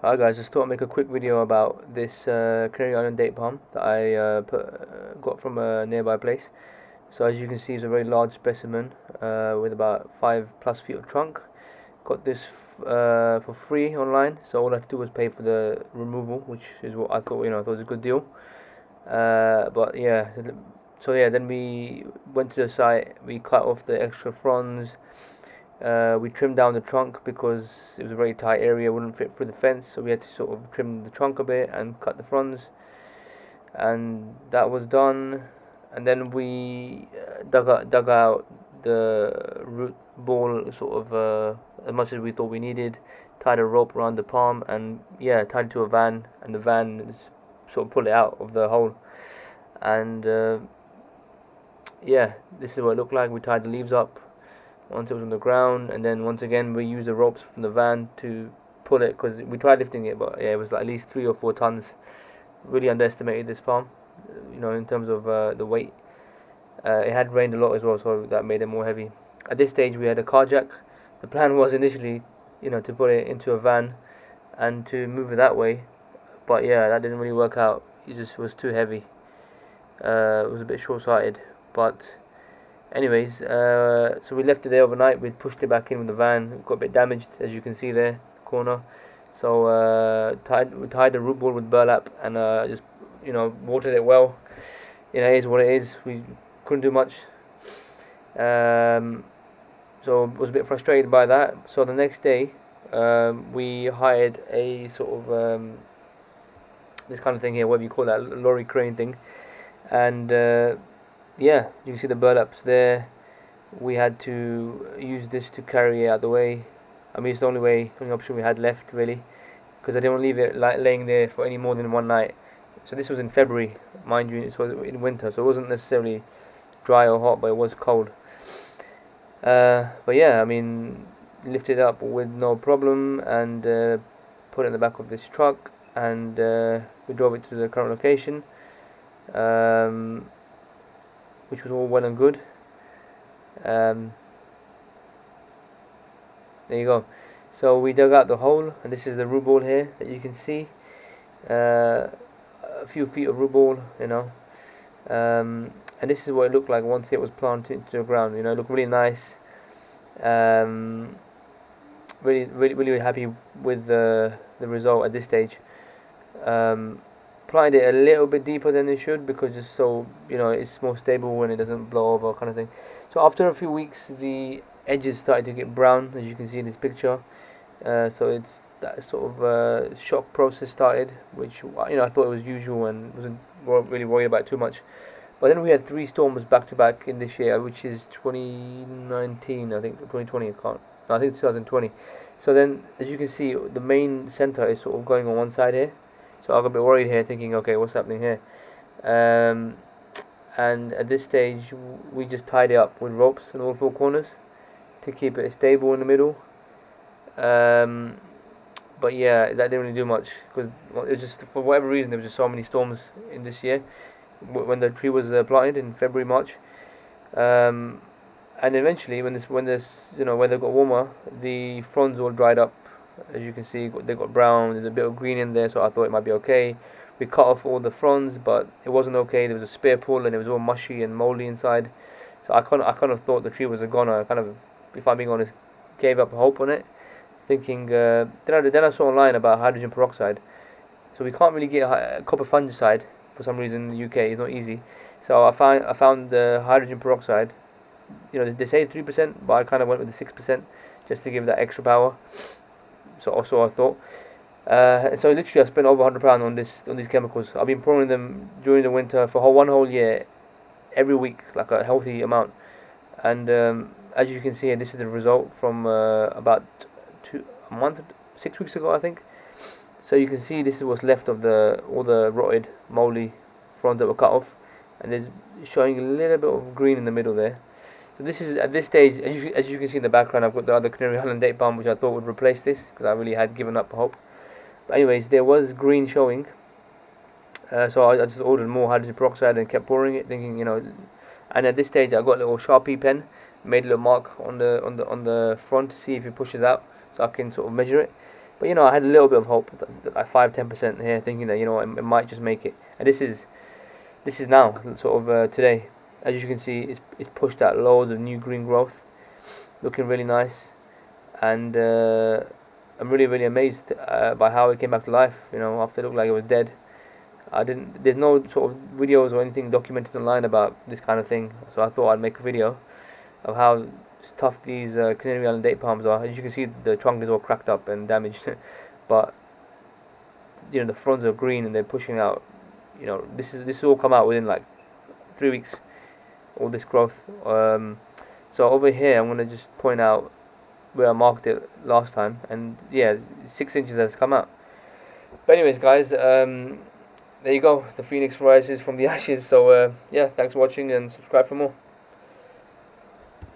Hi guys, just thought I'd make a quick video about this Canary Island date palm that I got from a nearby place. So as you can see, it's a very large specimen with about 5+ feet of trunk. Got this for free online, so all I had to do was pay for the removal, which is what I thought, I thought was a good deal. But yeah, so yeah, then we went to the site, we cut off the extra fronds. We trimmed down the trunk because it was a very tight area, wouldn't fit through the fence, so we had to sort of trim the trunk a bit and cut the fronds, and that was done. And then we dug out the root ball sort of as much as we thought we needed, tied a rope around the palm, and yeah, tied it to a van, and the van sort of pulled it out of the hole. And yeah, this is what it looked like. We tied the leaves up once it was on the ground, and then once again we used the ropes from the van to pull it, because we tried lifting it, but yeah, it was like at least 3 or 4 tons. Really underestimated this palm, in terms of the weight. It had rained a lot as well, so that made it more heavy. At this stage we had a car jack. The plan was initially to put it into a van and to move it that way, but yeah, that didn't really work out. It just was too heavy. It was a bit short-sighted, but anyways, so we left it there overnight. We pushed it back in with the van. It got a bit damaged, as you can see there, corner. So we tied the root ball with burlap and just watered it well. It is what it is. We couldn't do much. So I was a bit frustrated by that. So the next day, we hired a sort of this kind of thing here, whatever you call that, lorry crane thing, and yeah, you can see the burlaps there. We had to use this to carry it out the way. I mean, it's the only option we had left, really, because I didn't want to leave it laying there for any more than one night. So this was in February, mind you, it was in winter, so it wasn't necessarily dry or hot, but it was cold. But yeah, I mean, lifted it up with no problem, and put it in the back of this truck, and we drove it to the current location. Which was all well and good. There you go. So we dug out the hole, and this is the root ball here that you can see. A few feet of root ball, and this is what it looked like once it was planted into the ground. It looked really nice. Really happy with the result at this stage. Planted it a little bit deeper than it should, because just so it's more stable when it doesn't blow over, kind of thing. So after a few weeks, the edges started to get brown, as you can see in this picture. So it's that sort of shock process started, which I thought it was usual and wasn't really worried about too much. But then we had 3 storms back to back in this year, which is 2019, I think, 2020. I think it's 2020. So then, as you can see, the main center is sort of going on one side here. So I got a bit worried here, thinking, okay, what's happening here? And at this stage, we just tied it up with ropes in all 4 corners to keep it stable in the middle. But yeah, that didn't really do much, because it was just, for whatever reason, there was just so many storms in this year when the tree was planted in February, March. And eventually, when weather got warmer, the fronds all dried up. As you can see, they got brown. There's a bit of green in there, so I thought it might be okay. We cut off all the fronds, but it wasn't okay. There was a spear pull, and it was all mushy and moldy inside. So I kind of thought the tree was a goner. I kind of, if I'm being honest, gave up hope on it, thinking. Then I saw online about hydrogen peroxide. So we can't really get copper fungicide for some reason in the UK. It's not easy. So I found hydrogen peroxide. They say 3%, but I kind of went with the 6% just to give that extra power. So also I thought. So literally I spent over £100 on these chemicals. I've been pouring them during the winter for one whole year, every week, like a healthy amount. And as you can see, this is the result from about 6 weeks ago, I think. So you can see this is what's left of all the rotted, moldy fronds that were cut off, and there's showing a little bit of green in the middle there. So this is, at this stage, as you can see in the background, I've got the other Canary Island date palm, which I thought would replace this, because I really had given up hope. But anyways, there was green showing, so I just ordered more hydrogen peroxide and kept pouring it, thinking, and at this stage I got a little Sharpie pen, made a little mark on the front to see if it pushes out, so I can sort of measure it. But I had a little bit of hope, like 5-10% here, thinking that it might just make it. And this is now sort of today. As you can see, it's pushed out loads of new green growth, looking really nice, and I'm really really amazed by how it came back to life. After it looked like it was dead. There's no sort of videos or anything documented online about this kind of thing, so I thought I'd make a video of how tough these Canary Island date palms are. As you can see, the trunk is all cracked up and damaged, but the fronds are green and they're pushing out. This all come out within like 3 weeks. All this growth. So over here, I'm gonna just point out where I marked it last time, and yeah, 6 inches has come out. But anyways, guys, there you go. The phoenix rises from the ashes. So yeah, thanks for watching and subscribe for more.